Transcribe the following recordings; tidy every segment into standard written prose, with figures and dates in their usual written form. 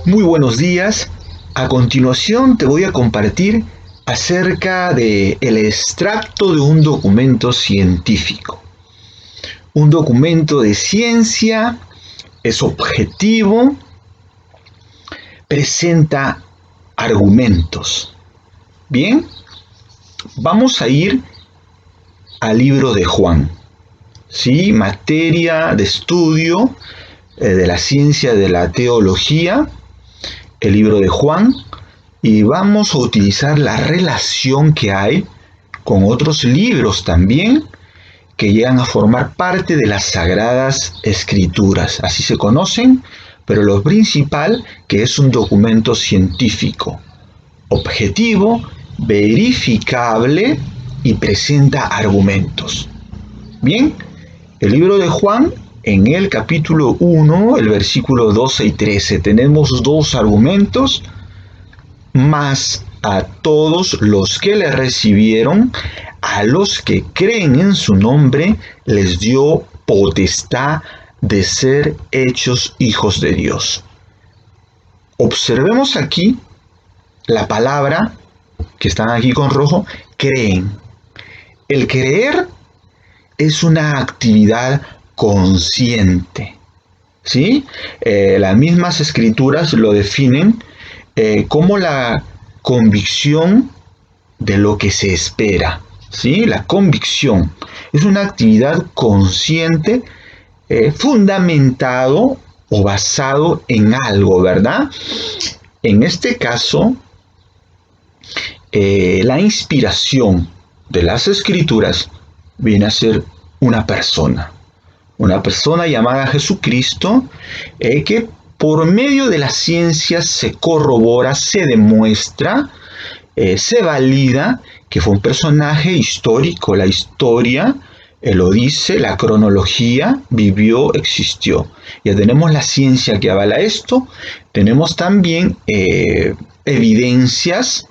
Muy buenos días. A continuación te voy a compartir acerca del extracto de un documento científico. Un documento de ciencia es objetivo, presenta argumentos. Bien, vamos a ir al libro de Juan. ¿Sí? Materia de estudio de la ciencia de la teología, el libro de Juan, y vamos a utilizar la relación que hay con otros libros también que llegan a formar parte de las Sagradas Escrituras. Así se conocen, pero lo principal que es un documento científico, objetivo, verificable y presenta argumentos. Bien, el libro de Juan, en el capítulo 1, el versículo 12 y 13, tenemos dos argumentos. Mas a todos los que le recibieron, a los que creen en su nombre, les dio potestad de ser hechos hijos de Dios. Observemos aquí la palabra que están aquí con rojo, creen. El creer es una actividad consciente, ¿sí? Las mismas escrituras lo definen como la convicción de lo que se espera, ¿sí? La convicción es una actividad consciente fundamentado o basado en algo, ¿verdad? En este caso, la inspiración de las escrituras viene a ser una persona llamada Jesucristo, que por medio de la ciencia se corrobora, se demuestra, se valida que fue un personaje histórico. La historia lo dice, la cronología vivió, existió. Ya tenemos la ciencia que avala esto, tenemos también evidencias,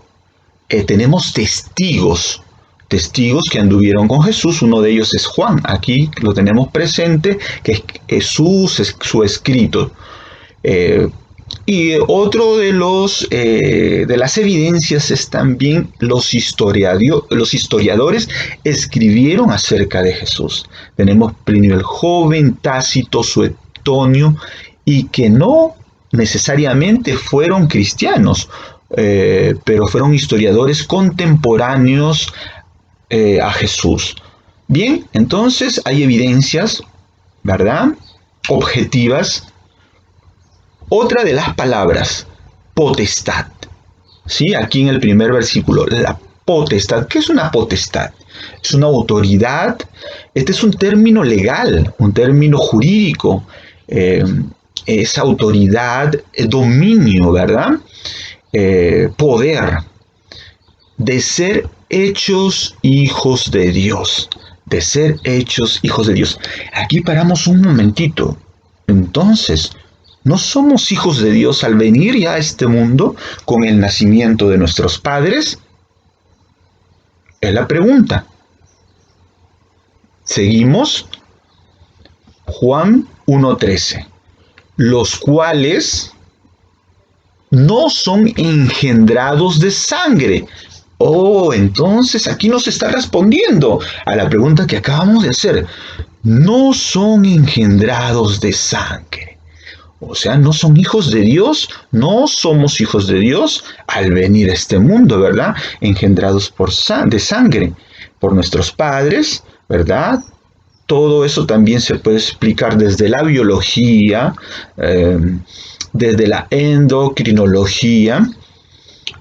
tenemos testigos que anduvieron con Jesús. Uno de ellos es Juan, aquí lo tenemos presente, que es su escrito. Y otro de las evidencias es también los historiadores escribieron acerca de Jesús. Tenemos Plinio el Joven, Tácito, Suetonio, y que no necesariamente fueron cristianos, pero fueron historiadores contemporáneos a Jesús. Bien, entonces hay evidencias, ¿verdad?, objetivas. Otra de las palabras, potestad. ¿Sí? Aquí en el primer versículo, la potestad. ¿Qué es una potestad? Es una autoridad. Este es un término legal, un término jurídico. Es autoridad, dominio, ¿verdad? Poder de ser hechos hijos de Dios. De ser hechos hijos de Dios. Aquí paramos un momentito. Entonces, ¿no somos hijos de Dios al venir ya a este mundo con el nacimiento de nuestros padres? Es la pregunta. Seguimos. Juan 1:13. Los cuales no son engendrados de sangre. Oh, entonces aquí nos está respondiendo a la pregunta que acabamos de hacer. No son engendrados de sangre. O sea, no son hijos de Dios, no somos hijos de Dios al venir a este mundo, ¿verdad? Engendrados de sangre, por nuestros padres, ¿verdad? Todo eso también se puede explicar desde la biología, desde la endocrinología,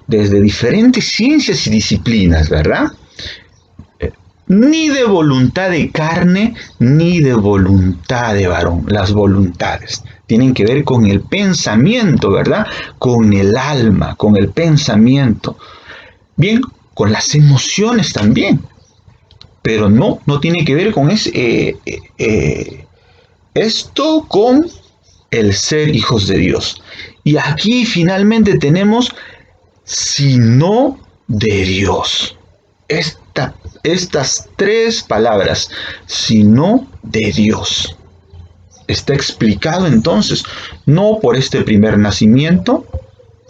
desde diferentes ciencias y disciplinas, ¿verdad? Ni de voluntad de carne, ni de voluntad de varón. Las voluntades tienen que ver con el pensamiento, ¿verdad? Con el alma, con el pensamiento. Bien, con las emociones también. Pero no tiene que ver con esto con el ser hijos de Dios. Y aquí finalmente tenemos sino de Dios. Estas tres palabras, sino de Dios. está explicado entonces, no por este primer nacimiento,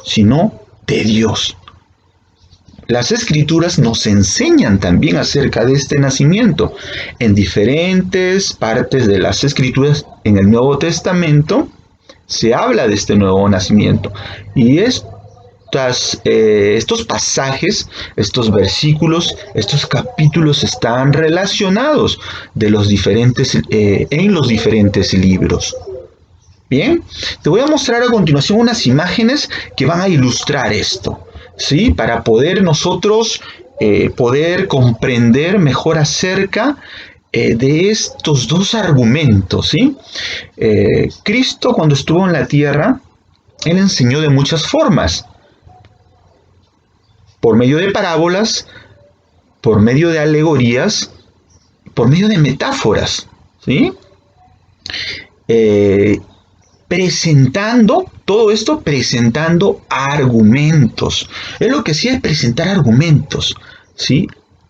sino de Dios. Las Escrituras nos enseñan también acerca de este nacimiento. En diferentes partes de las Escrituras, en el Nuevo Testamento, se habla de este nuevo nacimiento. Y estos pasajes, estos versículos, estos capítulos están relacionados en los diferentes libros. Bien, te voy a mostrar a continuación unas imágenes que van a ilustrar esto, ¿sí? Para poder nosotros poder comprender mejor acerca de estos dos argumentos, ¿sí? Cristo, cuando estuvo en la tierra, Él enseñó de muchas formas, por medio de parábolas, por medio de alegorías, por medio de metáforas, ¿sí? Presentando argumentos. Él lo que hacía es presentar argumentos, ¿sí?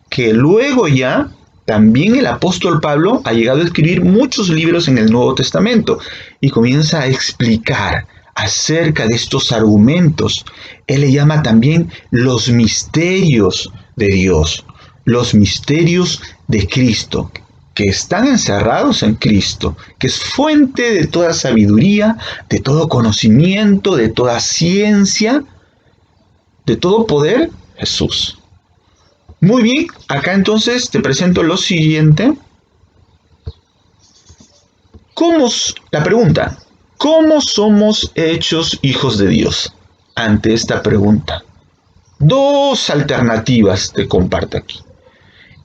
Que luego ya también el apóstol Pablo ha llegado a escribir muchos libros en el Nuevo Testamento y comienza a explicar acerca de estos argumentos. Él le llama también los misterios de Dios, los misterios de Cristo, que están encerrados en Cristo, que es fuente de toda sabiduría, de todo conocimiento, de toda ciencia, de todo poder, Jesús. Muy bien, acá entonces te presento lo siguiente. La pregunta, ¿cómo somos hechos hijos de Dios? Ante esta pregunta, dos alternativas te comparto aquí.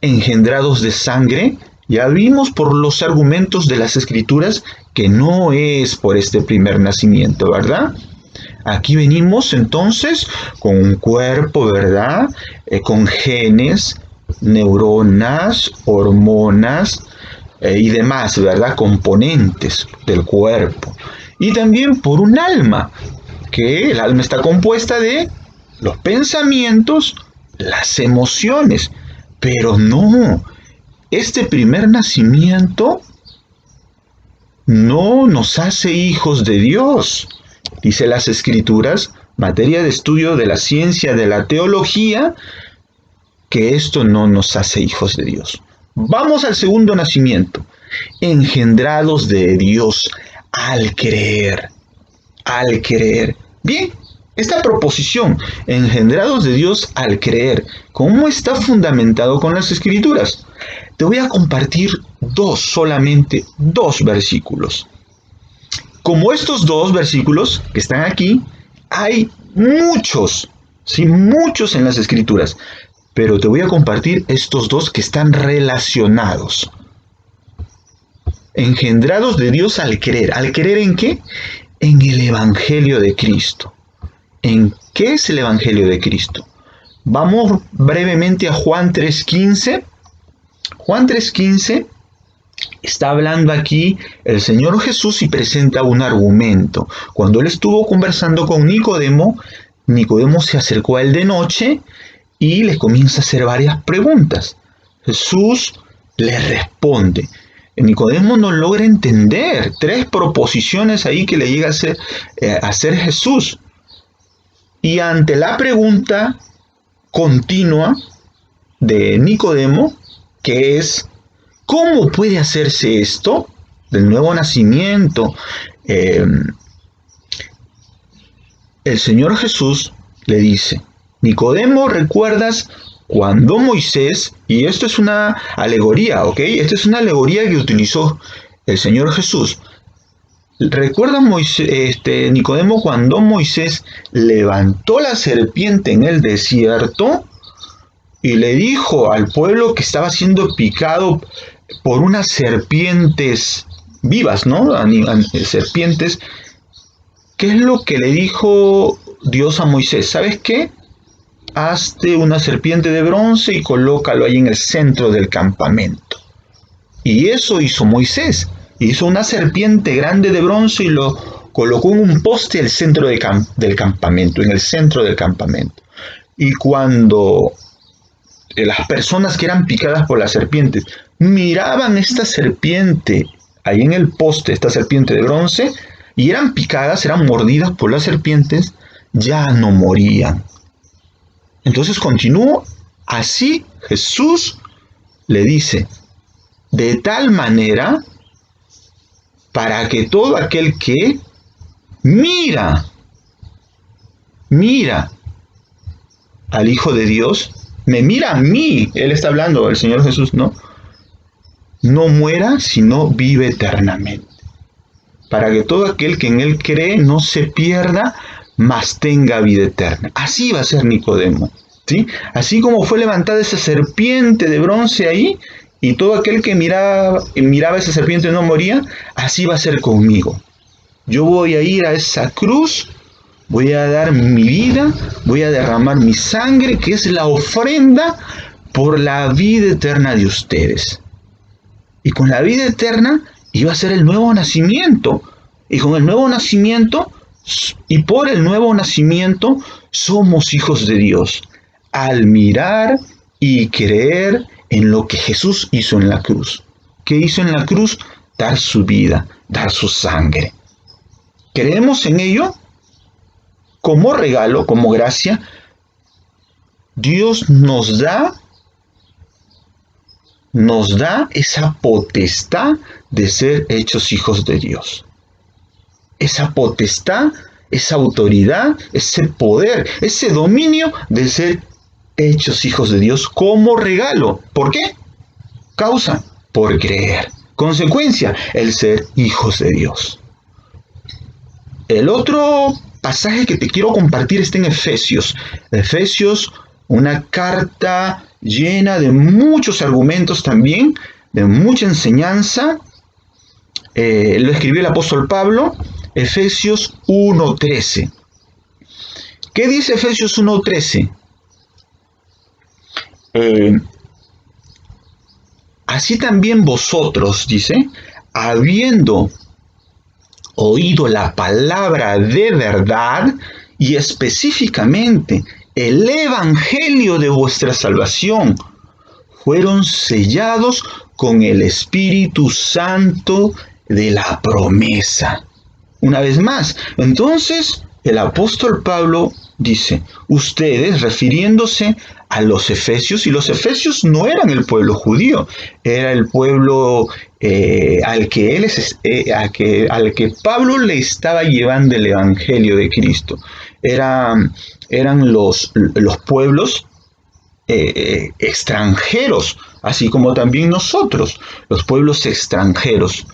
Engendrados de sangre. Ya vimos por los argumentos de las Escrituras que no es por este primer nacimiento, ¿verdad? Aquí venimos entonces con un cuerpo, ¿verdad? Con genes, neuronas, hormonas y demás, ¿verdad? Componentes del cuerpo. Y también por un alma, que el alma está compuesta de los pensamientos, las emociones, pero no. Este primer nacimiento no nos hace hijos de Dios. Dice las Escrituras, materia de estudio de la ciencia, de la teología, que esto no nos hace hijos de Dios. Vamos al segundo nacimiento. Engendrados de Dios al creer. Al creer. Bien, esta proposición, engendrados de Dios al creer, ¿cómo está fundamentado con las Escrituras? Te voy a compartir solamente dos versículos. Como estos dos versículos que están aquí, hay muchos, sí, muchos en las Escrituras, pero te voy a compartir estos dos que están relacionados. Engendrados de Dios al creer. ¿Al creer en qué? En el Evangelio de Cristo. ¿En qué es el Evangelio de Cristo? Vamos brevemente a Juan 3:15. Juan 3:15 está hablando aquí el Señor Jesús y presenta un argumento. Cuando Él estuvo conversando con Nicodemo, Nicodemo se acercó a Él de noche y le comienza a hacer varias preguntas. Jesús le responde. Nicodemo no logra entender tres proposiciones ahí que le llega a hacer Jesús. Y ante la pregunta continua de Nicodemo, que es, ¿cómo puede hacerse esto del nuevo nacimiento? El Señor Jesús le dice, Nicodemo, ¿recuerdas cuando Moisés, y esto es una alegoría, ¿ok? Esta es una alegoría que utilizó el Señor Jesús. ¿Recuerda Nicodemo cuando Moisés levantó la serpiente en el desierto y le dijo al pueblo que estaba siendo picado por unas serpientes vivas, ¿no? Serpientes. ¿Qué es lo que le dijo Dios a Moisés? ¿Sabes qué? Hazte una serpiente de bronce y colócalo ahí en el centro del campamento. Y eso hizo Moisés. Hizo una serpiente grande de bronce y lo colocó en un poste al centro del campamento, en el centro del campamento. Y cuando las personas que eran picadas por las serpientes miraban esta serpiente ahí en el poste esta serpiente de bronce y eran picadas, eran mordidas por las serpientes, ya no morían. Entonces continuó, así Jesús le dice, de tal manera para que todo aquel que mira al Hijo de Dios, me mira a mí, Él está hablando, el Señor Jesús, ¿no? No muera, sino vive eternamente. Para que todo aquel que en Él cree no se pierda, mas tenga vida eterna. Así va a ser Nicodemo, ¿sí? Así como fue levantada esa serpiente de bronce ahí, y todo aquel que miraba esa serpiente no moría, así va a ser conmigo. Yo voy a ir a esa cruz, voy a dar mi vida, voy a derramar mi sangre, que es la ofrenda por la vida eterna de ustedes. Y con la vida eterna iba a ser el nuevo nacimiento. Y con el nuevo nacimiento, y por el nuevo nacimiento, somos hijos de Dios. Al mirar y creer en lo que Jesús hizo en la cruz. ¿Qué hizo en la cruz? Dar su vida, dar su sangre. ¿Creemos en ello? Como regalo, como gracia, Dios nos da esa potestad de ser hechos hijos de Dios. Esa potestad, esa autoridad, ese poder, ese dominio de ser hechos hijos de Dios como regalo. ¿Por qué? Causa, por creer. Consecuencia, el ser hijos de Dios. El otro pasaje que te quiero compartir está en Efesios. Efesios, una carta llena de muchos argumentos también, de mucha enseñanza. Lo escribió el apóstol Pablo, Efesios 1:13. ¿Qué dice Efesios 1:13? Así también vosotros, dice, habiendo oído la palabra de verdad y específicamente el evangelio de vuestra salvación, fueron sellados con el Espíritu Santo de la promesa. Una vez más, entonces el apóstol Pablo dice, ustedes, refiriéndose a los efesios, y los efesios no eran el pueblo judío, era el pueblo al que Pablo le estaba llevando el evangelio de Cristo. Eran los pueblos extranjeros, así como también nosotros, los pueblos extranjeros.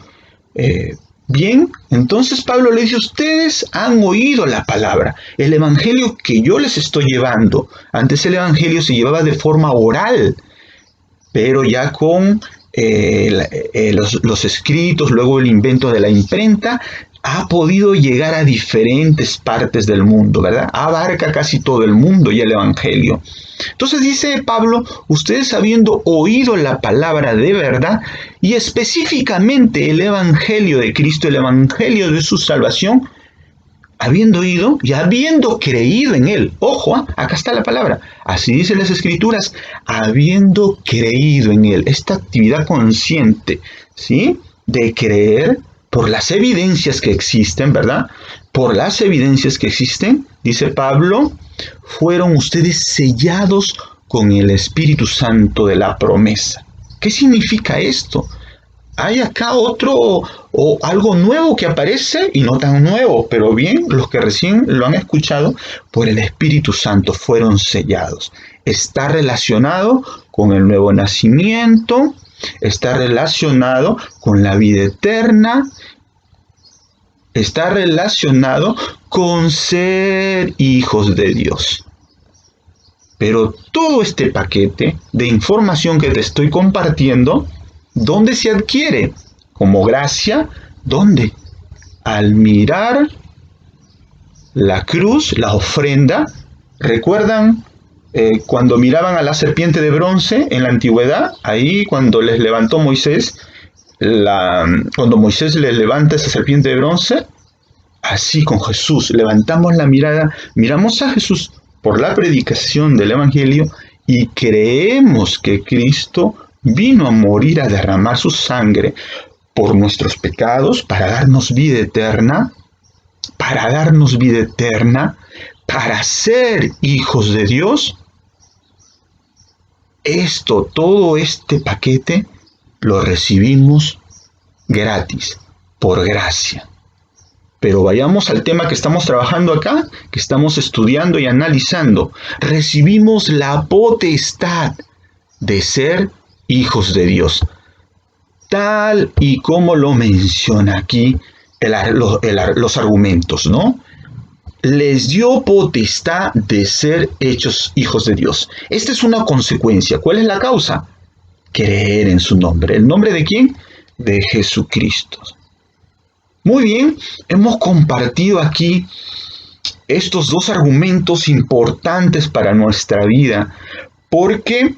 Bien, entonces Pablo le dice, ustedes han oído la palabra, el evangelio que yo les estoy llevando. Antes el evangelio se llevaba de forma oral, pero ya con los escritos, luego el invento de la imprenta, ha podido llegar a diferentes partes del mundo, ¿verdad? Abarca casi todo el mundo ya el evangelio. Entonces dice Pablo, ustedes habiendo oído la palabra de verdad y específicamente el evangelio de Cristo, el evangelio de su salvación, habiendo oído y habiendo creído en él. Ojo, acá está la palabra. Así dicen las escrituras, habiendo creído en él. Esta actividad consciente, ¿sí? De creer por las evidencias que existen, ¿verdad? Por las evidencias que existen, dice Pablo, fueron ustedes sellados con el Espíritu Santo de la promesa. ¿Qué significa esto? Hay acá otro o algo nuevo que aparece, y no tan nuevo, pero bien, los que recién lo han escuchado, por el Espíritu Santo fueron sellados. Está relacionado con el nuevo nacimiento, está relacionado con la vida eterna, está relacionado con ser hijos de Dios. Pero todo este paquete de información que te estoy compartiendo, ¿dónde se adquiere? Como gracia, ¿dónde? Al mirar la cruz, la ofrenda. ¿Recuerdan cuando miraban a la serpiente de bronce en la antigüedad? Ahí cuando les levantó Moisés, cuando Moisés les levanta esa serpiente de bronce, así con Jesús, levantamos la mirada, miramos a Jesús por la predicación del evangelio y creemos que Cristo vino a morir, a derramar su sangre por nuestros pecados, para darnos vida eterna, para ser hijos de Dios. Todo este paquete lo recibimos gratis, por gracia. Pero vayamos al tema que estamos trabajando acá, que estamos estudiando y analizando. Recibimos la potestad de ser hijos de Dios, tal y como lo menciona aquí los argumentos, ¿no? Les dio potestad de ser hechos hijos de Dios. Esta es una consecuencia. ¿Cuál es la causa? Creer en su nombre. ¿El nombre de quién? De Jesucristo. Muy bien, hemos compartido aquí estos dos argumentos importantes para nuestra vida, porque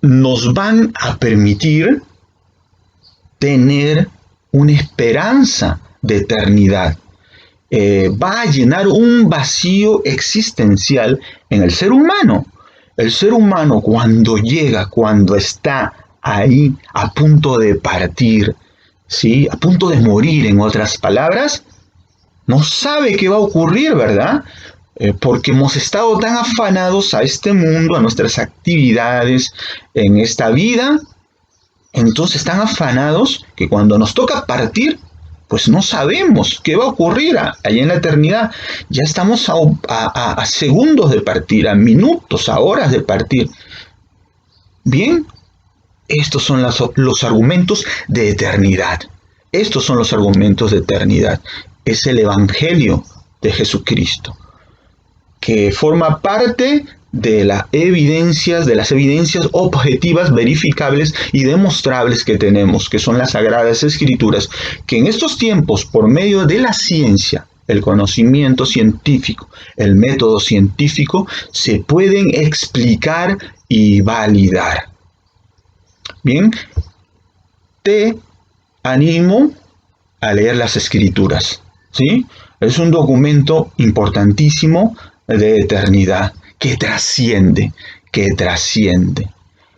nos van a permitir tener una esperanza de eternidad. Va a llenar un vacío existencial en el ser humano. El ser humano cuando está ahí a punto de partir, ¿sí? A punto de morir, en otras palabras, no sabe qué va a ocurrir, ¿verdad? Porque hemos estado tan afanados a este mundo, a nuestras actividades en esta vida, entonces tan afanados que cuando nos toca partir, pues no sabemos qué va a ocurrir allá en la eternidad. Ya estamos a segundos de partir, a minutos, a horas de partir. Bien, estos son los argumentos de eternidad. Estos son los argumentos de eternidad. Es el Evangelio de Jesucristo, que forma parte de las evidencias objetivas, verificables y demostrables que tenemos, que son las Sagradas Escrituras, que en estos tiempos, por medio de la ciencia, el conocimiento científico, el método científico, se pueden explicar y validar. Bien, te animo a leer las Escrituras, ¿sí? Es un documento importantísimo de eternidad, que trasciende.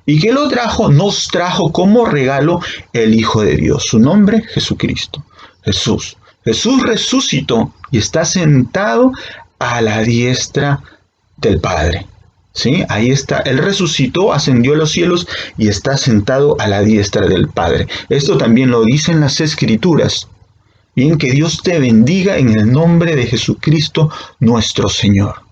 ¿Y que nos trajo como regalo el Hijo de Dios? Su nombre, Jesucristo. Jesús resucitó y está sentado a la diestra del Padre. ¿Sí? Ahí está, Él resucitó, ascendió a los cielos y está sentado a la diestra del Padre. Esto también lo dicen las Escrituras. Bien, que Dios te bendiga en el nombre de Jesucristo nuestro Señor.